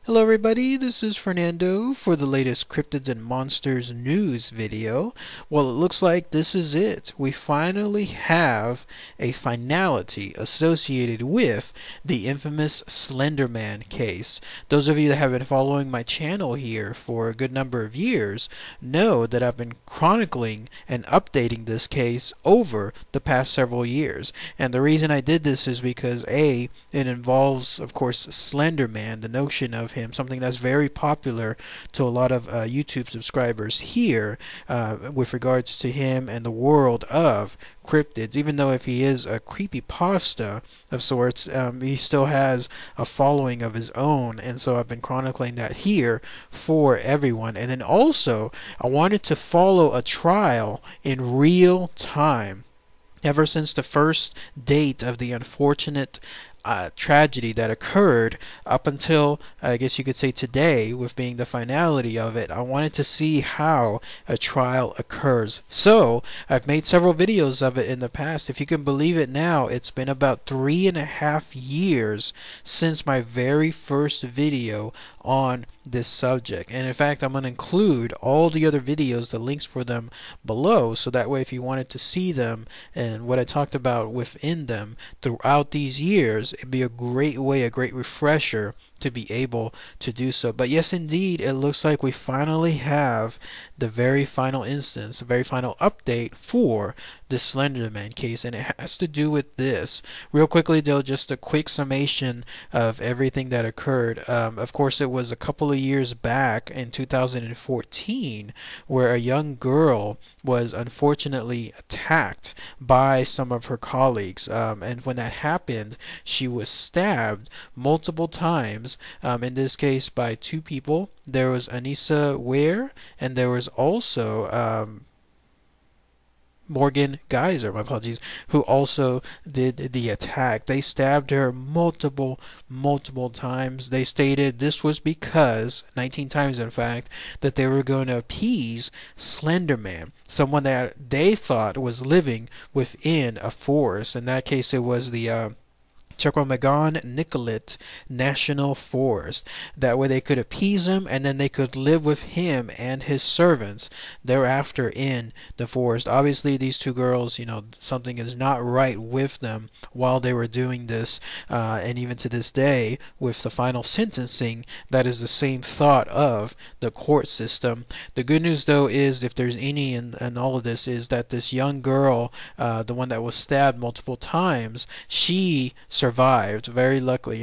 Hello everybody, this is Fernando for the latest Cryptids and Monsters news video. Well, it looks like this is it. We finally have a finality associated with the infamous Slenderman case. Those of you that have been following my channel here for a good number of years know that I've been chronicling and updating this case over the past several years. And the reason I did this is because A, it involves, of course, Slenderman, the notion of him, something that's very popular to a lot of YouTube subscribers here with regards to him and the world of cryptids. Even though if he is a creepypasta of sorts, he still has a following of his own, and so I've been chronicling that here for everyone. And then also, I wanted to follow a trial in real time. Ever since the first date of the unfortunate tragedy that occurred up until I guess you could say today, with being the finality of it, I wanted to see how a trial occurs. So I've made several videos of it in the past. If you can believe it, now it's been about 3.5 years since my very first video on this subject. And in fact, I'm going to include all the other videos, the links for them below, so that way if you wanted to see them and what I talked about within them throughout these years, it'd be a great way, a great refresher to be able to do so. But yes, indeed, it looks like we finally have the very final instance, the very final update for the Slenderman case, and it has to do with this. Real quickly though, just a quick summation of everything that occurred. Of course, it was a couple of years back in 2014 where a young girl was unfortunately attacked by some of her colleagues, and when that happened, she was stabbed multiple times, in this case by two people. There was Anissa Ware, and there was also Morgan Geyser, my apologies, who also did the attack. They stabbed her multiple times. They stated this was because, 19 times in fact, that they were going to appease Slenderman, someone that they thought was living within a forest. In that case, it was the Chequamegon-Nicolet National Forest. That way they could appease him, and then they could live with him and his servants thereafter in the forest. Obviously, these two girls, something is not right with them while they were doing this, and even to this day, with the final sentencing, that is the same thought of the court system. The good news, though, is, if there's any in all of this, is that this young girl, the one that was stabbed multiple times, she survived. Very luckily,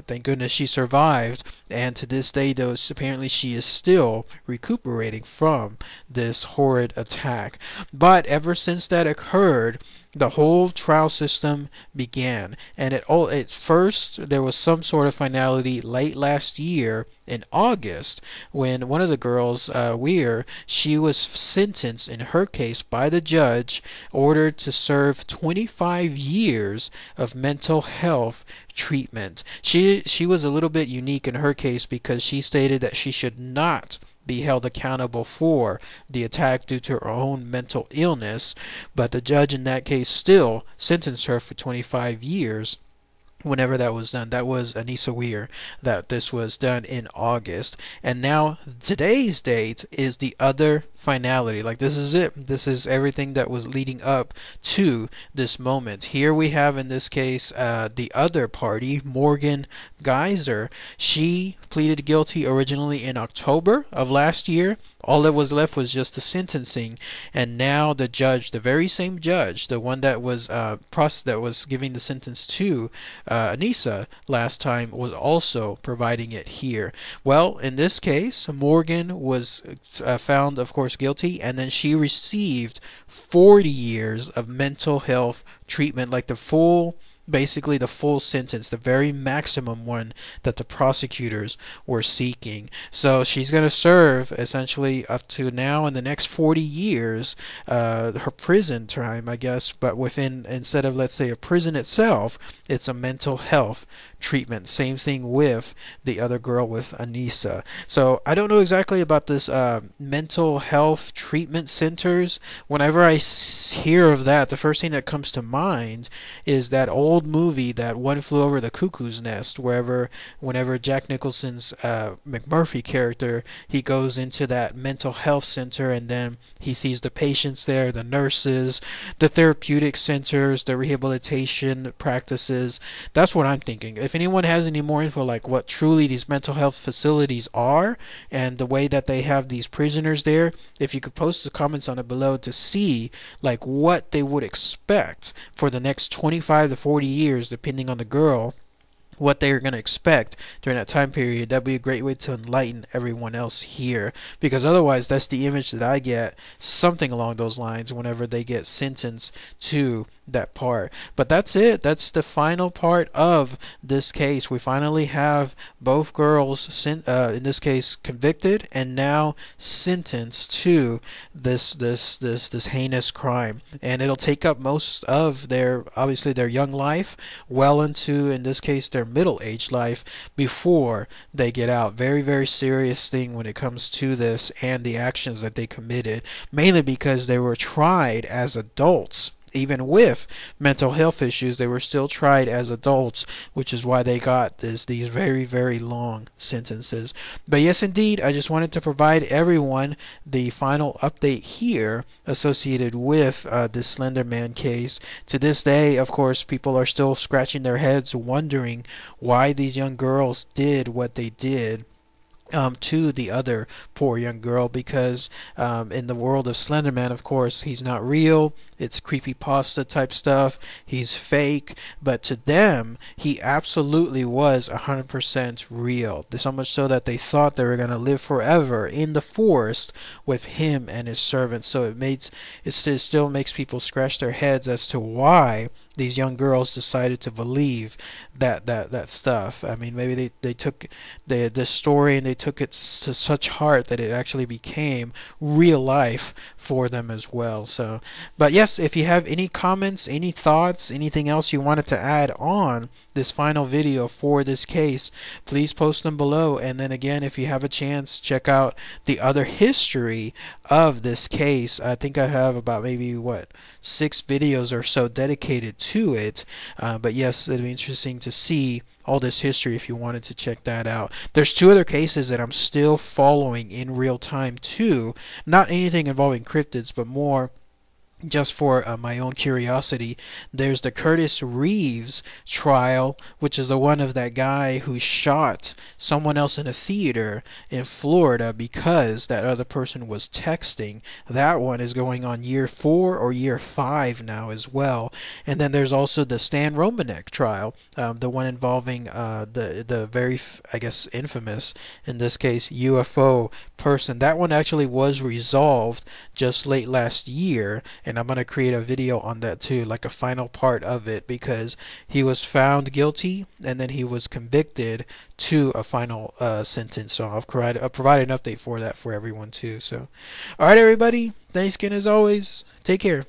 thank goodness she survived. And to this day, though, apparently she is still recuperating from this horrid attack. But ever since that occurred, the whole trial system began, and at first there was some sort of finality late last year in August, when one of the girls, Weir, she was sentenced in her case by the judge, ordered to serve 25 years of mental health treatment. She was a little bit unique in her case because she stated that she should not be held accountable for the attack due to her own mental illness, but the judge in that case still sentenced her for 25 years whenever that was done. That was Anissa Weir, that this was done in August. And now today's date is the other finality. Like, this is it. This is everything that was leading up to this moment. Here we have, in this case, the other party, Morgan Geyser. She pleaded guilty originally in October of last year. All that was left was just the sentencing, and now the judge, the very same judge, the one that was giving the sentence to Anissa last time, was also providing it here. Well, in this case, Morgan was found, of course, guilty, and then she received 40 years of mental health treatment, like basically the full sentence, the very maximum one that the prosecutors were seeking. So she's going to serve essentially up to now, in the next 40 years, her prison time, I guess, but instead of, let's say, a prison itself, it's a mental health treatment. Same thing with the other girl with Anissa. So I don't know exactly about this mental health treatment centers. Whenever I hear of that, the first thing that comes to mind is that old movie, that One Flew Over the Cuckoo's Nest, whenever Jack Nicholson's McMurphy character, he goes into that mental health center, and then he sees the patients there, the nurses, the therapeutic centers, the rehabilitation practices. That's what I'm thinking. If anyone has any more info, like what truly these mental health facilities are and the way that they have these prisoners there, if you could post the comments on it below to see like what they would expect for the next 25 to 40 years, depending on the girl, what they're going to expect during that time period. That'd be a great way to enlighten everyone else here, because otherwise that's the image that I get, something along those lines, whenever they get sentenced to that part. But that's it. That's the final part of this case. We finally have both girls in this case convicted and now sentenced to this heinous crime, and it'll take up most of their, obviously, their young life, well into, in this case, their middle-aged life before they get out. Very, very serious thing when it comes to this and the actions that they committed, mainly because they were tried as adults. Even with mental health issues, they were still tried as adults, which is why they got these very, very long sentences. But yes, indeed, I just wanted to provide everyone the final update here associated with this Slender Man case. To this day, of course, people are still scratching their heads wondering why these young girls did what they did to the other poor young girl, because in the world of Slenderman, of course, he's not real. It's creepypasta type stuff. He's fake, but to them, he absolutely was 100% real. So much so that they thought they were going to live forever in the forest with him and his servants. So it still makes people scratch their heads as to why these young girls decided to believe that stuff. I mean, maybe they took the story and they took it to such heart that it actually became real life for them as well. So, but yes, if you have any comments, any thoughts, anything else you wanted to add on this final video for this case, please post them below. And then again, if you have a chance, check out the other history of this case. I think I have about maybe 6 videos or so dedicated to it. But yes, it'd be interesting to see all this history if you wanted to check that out. There's 2 other cases that I'm still following in real time too. Not anything involving cryptids, but more just for my own curiosity. There's the Curtis Reeves trial, which is the one of that guy who shot someone else in a theater in Florida because that other person was texting. That one is going on year 4 or year 5 now as well. And then there's also the Stan Romanek trial, the one involving the very, I guess, infamous, in this case, UFO person. That one actually was resolved just late last year, and I'm going to create a video on that too, like a final part of it, because he was found guilty and then he was convicted to a final sentence. So I'll provide an update for that for everyone too. So alright everybody, thanks again as always, take care.